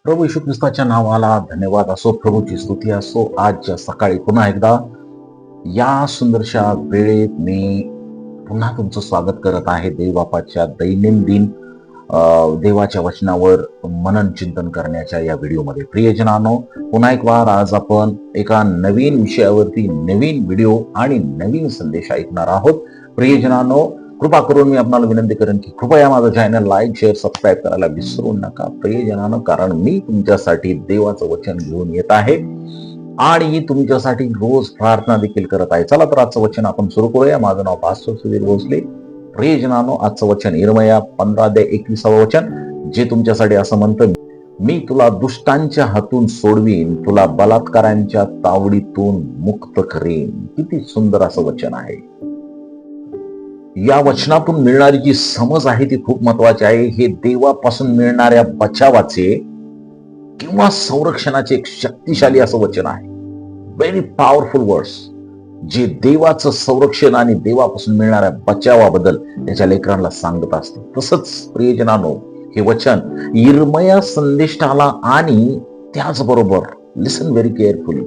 प्रभू येशू ख्रिस्ताच्या नावाला धन्यवाद असो, प्रभूची स्तुती असो. आजच्या सकाळी पुन्हा एकदा या सुंदरशा वेळेत मी पुन्हा तुमचं स्वागत करत आहे देवबापाच्या दैनंदिन देवाच्या वचनावर मनन चिंतन करण्याच्या या व्हिडिओमध्ये. प्रियजनांनो, पुन्हा एक वार आज आपण एका नवीन विषयावरती नवीन व्हिडिओ आणि नवीन संदेश ऐकणार आहोत. प्रियजनांनो, कृपा करून मी आपल्याला विनंती करेन की कृपया माझं चॅनल लाईक, शेअर, सबस्क्राईब करायला विसरू नका प्रियजनांनो, कारण मी तुमच्यासाठी देवाचं वचन घेऊन येत आहे आणि तुमच्यासाठी रोज प्रार्थना देखील करत आहे. चला तर आजचं वचन आपण सुरू करूया. माझं नाव पास्टर सुधीर भोसले. प्रियजनांनो, आजचं वचन यिर्मया 15:21 वचन, जे तुमच्यासाठी असं म्हणतं, मी तुला दुष्टांच्या हातून सोडवीन, तुला बलात्कारांच्या तावडीतून मुक्त करेन. किती सुंदर असं वचन आहे. या वचनातून मिळणारी जी समज आहे ती खूप महत्वाची आहे. हे देवापासून मिळणाऱ्या बचावाचे किंवा संरक्षणाचे एक शक्तिशाली असं वचन आहे. व्हेरी पॉवरफुल वर्ड्स, जे देवाचं संरक्षण आणि देवापासून मिळणाऱ्या बचावाबद्दल त्याच्या लेकरांना सांगत असतं. तसंच प्रियजनांनो, हे वचन यिर्मया संदेष्टाला आणि त्याचबरोबर, लिसन व्हेरी केअरफुली,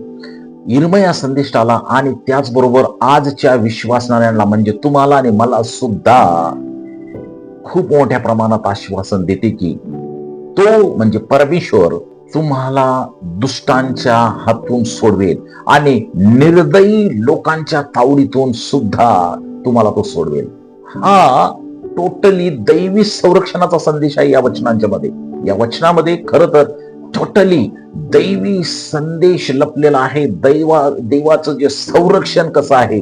यिर्मया संदेष्टाला आणि त्याचबरोबर आजच्या विश्वासणाऱ्यांना म्हणजे तुम्हाला आणि मला सुद्धा खूप मोठ्या प्रमाणात आश्वासन देते की तो म्हणजे परमेश्वर तुम्हाला दुष्टांच्या हातून सोडवेल आणि निर्दयी लोकांच्या तावडीतून सुद्धा तुम्हाला तो सोडवेल. हा टोटली दैवी संरक्षणाचा संदेश आहे या वचनांच्या मध्ये. या वचनामध्ये खरं तर टोटली दैवी संदेश लपलेला आहे. देवाचं जे संरक्षण कसं आहे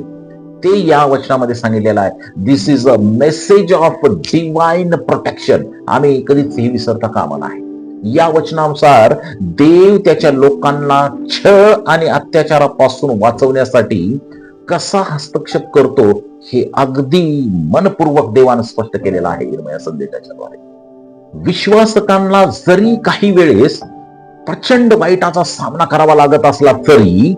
ते या वचनामध्ये सांगितलेलं आहे. This is a message of divine protection. आम्ही कधीच हे विसरता कामा नाही. या वचनानुसार देव त्याच्या लोकांना छळ आणि अत्याचारापासून वाचवण्यासाठी कसा हस्तक्षेप करतो हे अगदी मनपूर्वक देवानं स्पष्ट केलेलं आहे यिर्मया संदेशाच्या द्वारे. विश्वासकांना जरी काही वेळेस प्रचंड वाईटाचा सामना करावा लागत असला तरी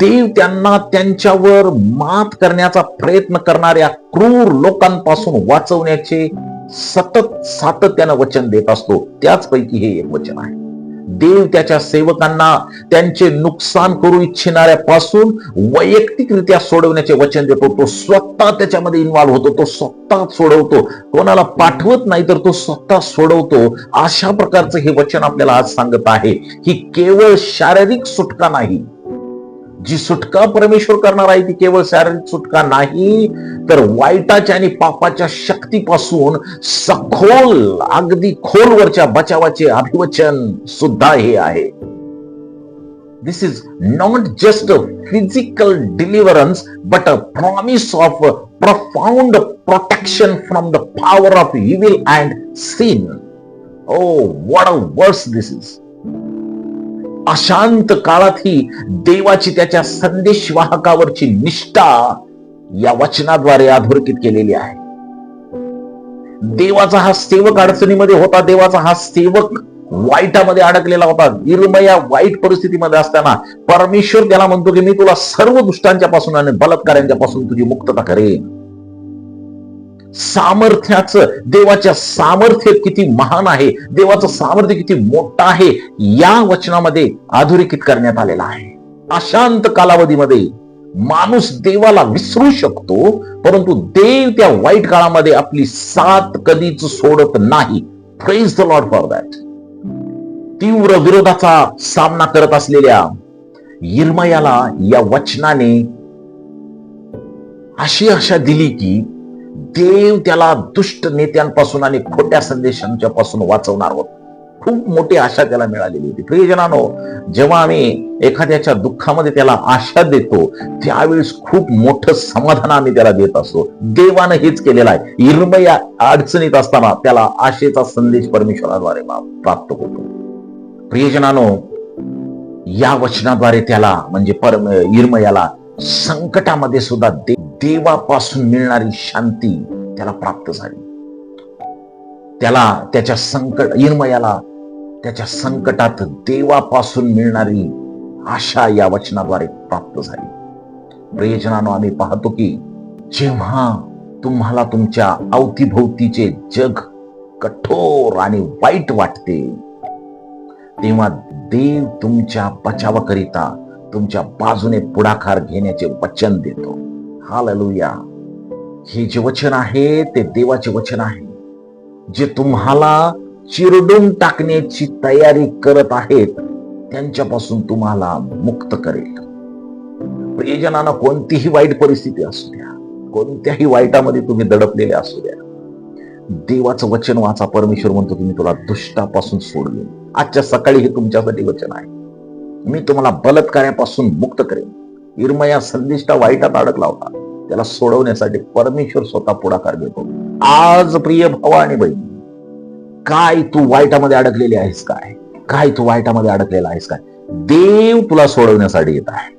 देव त्यांना त्यांच्यावर मात करण्याचा प्रयत्न करणाऱ्या क्रूर लोकांपासून वाचवण्याचे सतत सातत्यानं वचन देत असतो. त्याचपैकी हे एक वचन आहे. देव त्याच्या सेवकांना त्यांचे नुकसान करू इच्छिणाऱ्यापासून वैयक्तिकरित्या सोडवण्याचे वचन देतो. तो स्वतः त्याच्यामध्ये इन्व्हॉल्व्ह होतो, तो स्वतः सोडवतो, कोणाला पाठवत नाही तर तो स्वतः सोडवतो. अशा प्रकारचं हे वचन आपल्याला आज सांगत आहे की केवळ शारीरिक सुटका नाही, जी सुटका परमेश्वर करणार आहे ती केवळ शारीरिक सुटका नाही, तर वाईटाच्या आणि पापाच्या शक्तीपासून सखोल, अगदी खोलवरच्या बचावाचे अभिवचन सुद्धा हे आहे. This is not just a physical deliverance but a promise of profound protection from the power of evil and sin. Oh, what a verse this is. अशांत काळातही देवाची त्याच्या संदेशवाहकावरची निष्ठा या वचनाद्वारे अधोरेखित केलेली आहे. देवाचा हा सेवक अडचणीमध्ये होता, देवाचा हा सेवक वाईटामध्ये अडकलेला होता. यिर्मया वाईट परिस्थितीमध्ये असताना परमेश्वर त्याला म्हणतो की मी तुला सर्व दुष्टांच्या पासून आणि बलात्कारांच्या पासून तुझी मुक्तता करेन. सामर्थ्याचं, देवाच्या सामर्थ्य किती महान आहे, देवाचं सामर्थ्य किती मोठं आहे या वचनामध्ये अधोरेखित करण्यात आलेला आहे. अशांत कालावधीमध्ये माणूस देवाला विसरू शकतो, परंतु देव त्या वाईट काळामध्ये आपली साथ कधीच सोडत नाही. Praise the Lord for that. तीव्र विरोधाचा सामना करत असलेल्या यिर्मयाला या वचनाने अशी आशा दिली की देव त्याला दुष्ट नेत्यांपासून आणि खोट्या संदेशांच्या पासून वाचवणार होता. खूप मोठी आशा त्याला मिळालेली होती. प्रियजनांनो, जेव्हा आम्ही एखाद्याच्या दुःखामध्ये त्याला आशा देतो त्यावेळेस खूप मोठं समाधान आम्ही त्याला देत असतो. देवानं हेच केलेलं आहे. यिर्मया अडचणीत असताना त्याला आशेचा संदेश परमेश्वराद्वारे प्राप्त होतो. प्रियजनांनो, या वचनाद्वारे त्याला म्हणजे यिर्मयाला संकटामध्ये सुद्धा देवापासून मिळणारी शांती त्याला प्राप्त झाली. त्याला यिर्मयाला त्याच्या संकटात देवापासून मिळणारी आशा या वचनाद्वारे प्राप्त झाली. प्रियजनांनो, आम्ही पाहतो की जेव्हा तुम्हाला तुमच्या अवतीभोवतीचे जग कठोर आणि वाईट वाटते, तेव्हा देव तुमच्या बचावाकरिता तुमच्या बाजूने पुढाकार घेण्याचे वचन देतो. हालेलुया. हे जे वचन आहे ते देवाचे वचन आहे, जे तुम्हाला चिरडून टाकण्याची तयारी करत आहेत त्यांच्यापासून तुम्हाला मुक्त करेल. प्रियजनांना, कोणतीही वाईट परिस्थिती असू द्या, कोणत्याही वाईटामध्ये तुम्ही दडपलेले असू द्या, देवाचं वचन वाचा. परमेश्वर म्हणतो की मी तुला दुष्टापासून सोडवेन. आजच्या सकाळी हे तुमच्यासाठी वचन आहे. मी तुम्हाला बलात्कारापासून मुक्त करेन. इर्मया संदिष्टा वाईटात अडकला होता, त्याला सोडवण्यासाठी परमेश्वर स्वतः पुढाकार घेतो. आज प्रिय भावा आणि बहिणी, काय तू वाईटामध्ये अडकलेली आहेस? काय तू वाईटामध्ये अडकलेला आहेस? काय देव तुला सोडवण्यासाठी येत आहे.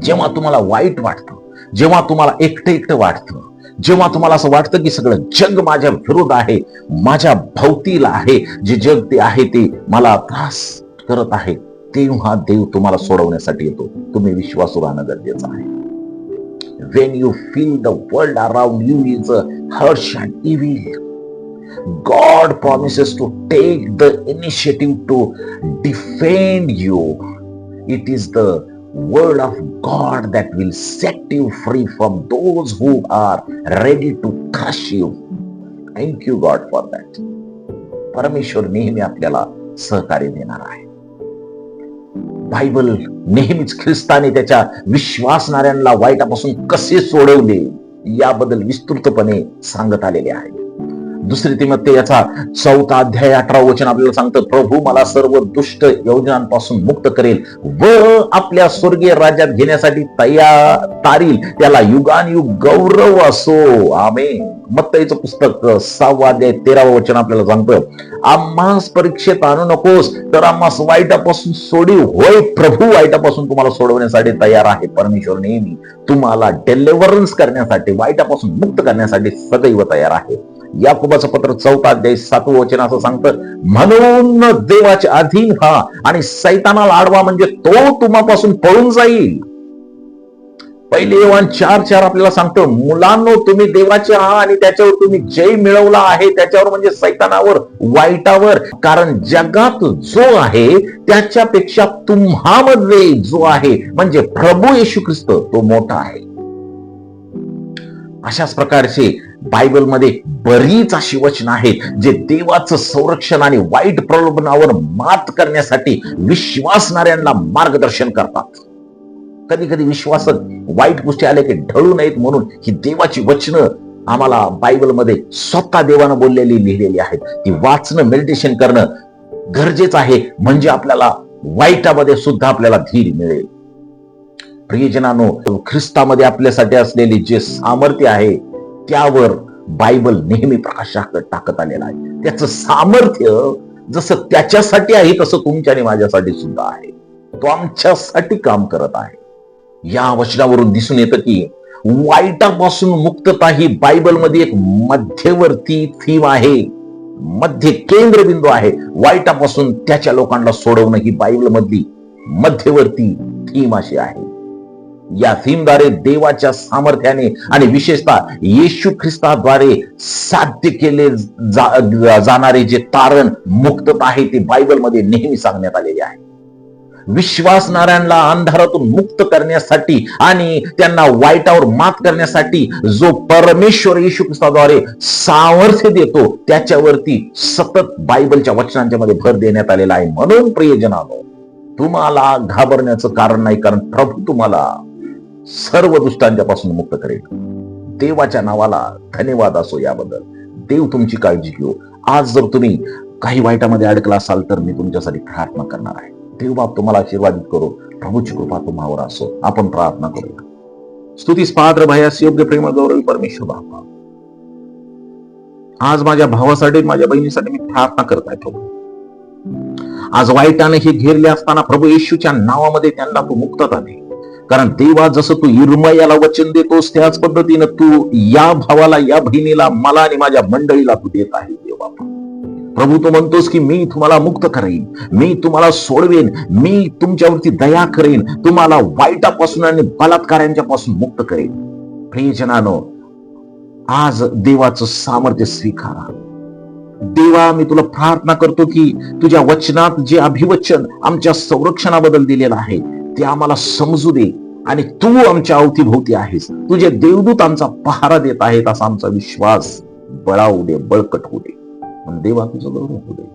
जेव्हा तुम्हाला वाईट वाटतं, जेव्हा तुम्हाला एकटं वाटतं, जेव्हा तुम्हाला असं वाटतं की सगळं जग माझ्या विरुद्ध आहे, माझ्या भोवतीला आहे, जे जग ते आहे ते मला त्रास करत आहे, तेव्हा देव तुम्हाला सोडवण्यासाठी येतो. तुम्ही विश्वासू राहणं गरजेचं आहे. When you feel the world around you is harsh and evil, God promises to take the initiative to defend you. It is the word of God that will set you free from those who are ready to crush you. Thank you God for that. परमेश्वर नेहमी आपल्याला सहकार्य देणार आहे. Bible नेहमीच ख्रिस्ताने त्याच्या विश्वासणाऱ्यांना वाईटापासून कसे सोडवले याबद्दल विस्तृतपणे सांगत आलेले आहे. 2 तिमोथेयाचा 4 अध्याय 18 वचन आपल्याला सांगतं, प्रभू मला सर्व दुष्ट योजनांपासून मुक्त करेल व आपल्या स्वर्गीय राज्यात घेण्यासाठी तारील. त्याला युगानुयुग गौरव असो. आमेन. मत्तईचं पुस्तक 6 अध्याय 13 वचन आपल्याला सांगतं, आम्हास परीक्षेत आणू नकोस, तर आम्हास वाईटापासून सोडीव. होय, प्रभू वाईटापासून तुम्हाला सोडवण्यासाठी तयार आहे. परमेश्वर नेहमी तुम्हाला डिलिव्हरन्स करण्यासाठी, वाईटापासून मुक्त करण्यासाठी सदैव तयार आहे. याकोबाचं पत्र 4 अध्याय 7 वचन असं सांगतं, म्हणून देवाच्या अधीन व्हा आणि सैतानाला आडवा, म्हणजे तो तुम्हापासून पळून जाईल. 1 योहान 4:4 आपल्याला सांगतं, मुलांनो तुम्ही देवाचे आहात आणि त्याच्यावर तुम्ही जय मिळवला आहे, त्याच्यावर म्हणजे सैतानावर, वाईटावर. कारण जगात जो आहे त्याच्यापेक्षा तुम्हामध्ये जो आहे म्हणजे प्रभू येशू ख्रिस्त तो मोठा आहे. अशाच प्रकारचे बायबलमध्ये बरीच अशी वचन आहेत जे देवाचं संरक्षण आणि वाईट प्रलोभनावर मात करण्यासाठी विश्वासणाऱ्यांना मार्गदर्शन करतात. कधी कधी विश्वासात वाईट गोष्टी आल्या की ढळू नयेत म्हणून ही देवाची वचनं आम्हाला बायबलमध्ये स्वतः देवानं बोललेली लिहिलेली आहेत. ती वाचणं, मेडिटेशन करणं गरजेचं आहे, म्हणजे आपल्याला वाईटामध्ये सुद्धा आपल्याला धीर मिळेल. प्रियजनांनो, ख्रिस्तामध्ये आपल्यासाठी असलेले जे सामर्थ्य आहे त्यावर बायबल नेहमी प्रकाश टाकत आलेला आहे. त्याचं सामर्थ्य जसं त्याच्यासाठी आहे तसं तुमच्या आणि माझ्यासाठी सुद्धा आहे. तो आमच्यासाठी काम करत आहे. या वचनावरून दिसून येतं की वाईटापासून मुक्तता ही बायबलमध्ये एक मध्यवर्ती थीम आहे, मध्य केंद्रबिंदू आहे. वाईटापासून त्याच्या लोकांना सोडवणं ही बायबलमधली मध्यवर्ती थीम अशी आहे. या थीमद्वारे देवाच्या सामर्थ्याने आणि विशेषतः येशू ख्रिस्ताद्वारे साध्य केले जाणारे जे तारण, मुक्तता आहे ते बायबलमध्ये नेहमी सांगण्यात आलेले आहे. विश्वासणाऱ्यांना अंधारातून मुक्त करण्यासाठी आणि त्यांना वाईटावर मात करण्यासाठी जो परमेश्वर येशू ख्रिस्ताद्वारे सामर्थ्य देतो त्याच्यावरती सतत बायबलच्या वचनांच्या मध्ये भर देण्यात आलेला आहे. म्हणून प्रियजनांनो, तुम्हाला घाबरण्याचं कारण नाही, कारण प्रभू तुम्हाला सर्व दुष्टांच्या पासून मुक्त करेल. देवाच्या नावाला धन्यवाद असो याबद्दल. देव तुमची काळजी घेऊ. आज जर तुम्ही काही वाईटामध्ये अडकला असाल तर मी तुमच्यासाठी प्रार्थना करणार आहे. देव बाप तुम्हाला आशीर्वादित करो. प्रभूची कृपा तुम्हावर असो. आपण प्रार्थना करूया. स्तुतीस पात्र भयास योग्य प्रेम गौरवी परमेश्वर बापा, आज माझ्या भावासाठी, माझ्या बहिणीसाठी मी प्रार्थना करत आहे. प्रभू, आज वाईटाने हे घेरले असताना प्रभू येशूच्या नावामध्ये त्यांना तू मुक्तता दे. कारण देवा, जसं तू इर्मयाला वचन देतोस त्याच पद्धतीनं तू या भावाला, या बहिणीला, मला आणि माझ्या मंडळीला तू देत आहे. देव बापा, प्रभू तू म्हणतोस की मी तुम्हाला मुक्त करेन, मी तुम्हाला सोडवेन, मी तुमच्यावरती दया करेन, तुम्हाला वाईटापासून आणि बलात्कारांच्या पासून मुक्त करेन. प्रियजनांनो, आज देवाचं सामर्थ्य स्वीकारा. देवा, मी तुला प्रार्थना करतो की तुझ्या वचनात जे अभिवचन आमच्या संरक्षणाबद्दल दिलेलं आहे ते आम्हाला समजू दे, आणि तू आमच्या अवतीभोवती आहेस. तुझे देवदूत आमचा पहारा देत आहेत असा आमचा विश्वास बळावू दे, बळकट होऊ दे. पण देवा, तुझं गौरव होऊ दे.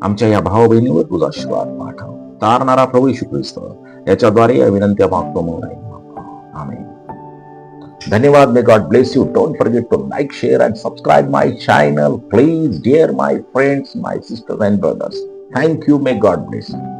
आमच्या या भाऊ बहिणीवर तुझा आशीर्वाद पाठव. तारणारा प्रभू येशू ख्रिस्त याच्याद्वारे या विनंत्या मागतो म्हणून. आमेन. धन्यवाद. May God bless you. Don't forget to like, share and subscribe my channel. Please, dear my friends, my sisters and brothers. Thank you. May God bless you.